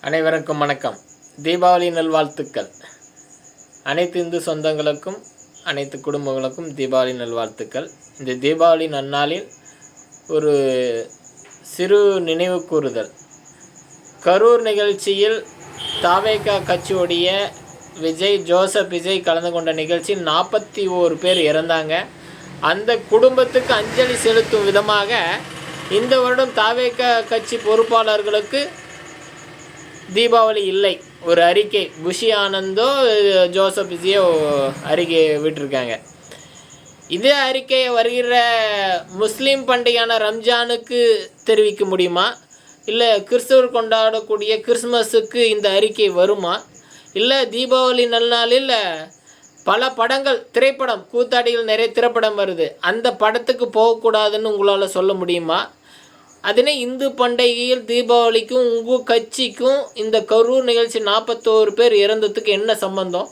அனைவருக்கும் வணக்கம். தீபாவளி நல்வாழ்த்துக்கள். அனைத்து இந்து சொந்தங்களுக்கும் அனைத்து குடும்பங்களுக்கும் தீபாவளி நல்வாழ்த்துக்கள். இந்த தீபாவளி நன்னாளில் ஒரு சிறு நினைவு கூறுதல். கரூர் நிகழ்ச்சியில் தாவேகா கட்சியுடைய ஜோசப் விஜய் கலந்து கொண்ட நிகழ்ச்சியில் 41 பேர் இறந்தாங்க. அந்த குடும்பத்துக்கு அஞ்சலி செலுத்தும் விதமாக இந்த வருடம் தாவேகா கட்சி பொறுப்பாளர்களுக்கு தீபாவளி இல்லை ஒரு அறிக்கை குஷி ஆனந்தோ ஜோசப் விஜயோ அறிக்கை விட்டிருக்காங்க. இதே அறிக்கையை வருகிற முஸ்லீம் பண்டிகையான ரம்ஜானுக்கு தெரிவிக்க முடியுமா? இல்லை கிறிஸ்தவர் கொண்டாடக்கூடிய கிறிஸ்மஸுக்கு இந்த அறிக்கை வருமா? இல்லை தீபாவளி நல்நாளில் பல படங்கள் திரைப்படம் கூத்தாடிகள் நிறைய திரைப்படம் வருது, அந்த படத்துக்கு போகக்கூடாதுன்னு உங்களால் சொல்ல முடியுமா? அதனே இந்து பண்டிகையில் தீபாவளிக்கும் உங்கள் கட்சிக்கும் இந்த கரூர் நிகழ்ச்சி 41 பேர் இறந்ததுக்கு என்ன சம்பந்தம்?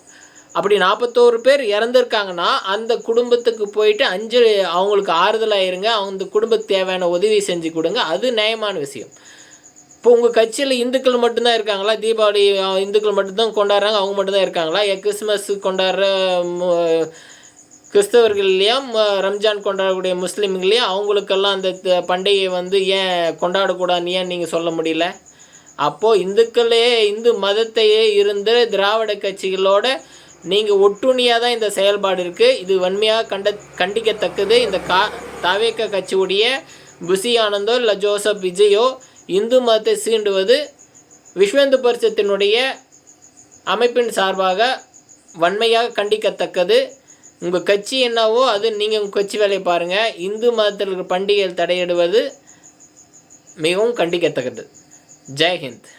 அப்படி 41 பேர் இறந்துருக்காங்கன்னா அந்த குடும்பத்துக்கு போயிட்டு அஞ்சலி அவங்களுக்கு ஆறுதலாக இருங்க, அந்த குடும்பத்துக்கு தேவையான உதவி செஞ்சு கொடுங்க, அது நியாயமான விஷயம். இப்போ உங்கள் கட்சியில் இந்துக்கள் மட்டும்தான் இருக்காங்களா? தீபாவளி இந்துக்கள் மட்டும்தான் கொண்டாடுறாங்க, அவங்க மட்டும்தான் இருக்காங்களா? கிறிஸ்மஸ் கொண்டாடுற கிறிஸ்தவர்கள்லையும் ரம்ஜான் கொண்டாடக்கூடிய முஸ்லீம்களையும் அவங்களுக்கெல்லாம் அந்த பண்டிகையை ஏன் கொண்டாடக்கூடாதுன்னு ஏன் நீங்கள் சொல்ல முடியல? அப்போது இந்துக்களே இந்து மதத்தையே இருந்த திராவிட கட்சிகளோட நீங்கள் ஒட்டுணியாக தான் இந்த செயல்பாடு இருக்குது. இது வன்மையாக கண்டிக்கத்தக்கது. இந்த தாவேகா கட்சியுடைய குஷி ஆனந்தோ இல்லை ஜோசப் விஜயோ இந்து மதத்தை சீண்டுவது விஸ்வ இந்து பரிஷத்தினுடைய அமைப்பின் சார்பாக வன்மையாக கண்டிக்கத்தக்கது. உங்கள் கட்சி என்னவோ அது நீங்கள் உங்கள் கட்சி வேலையை பாருங்கள். இந்து மதத்தில் இருக்கிற பண்டிகைகள் தடையிடுவது மிகவும் கண்டிக்கத்தக்கது. ஜெய் ஹிந்த்.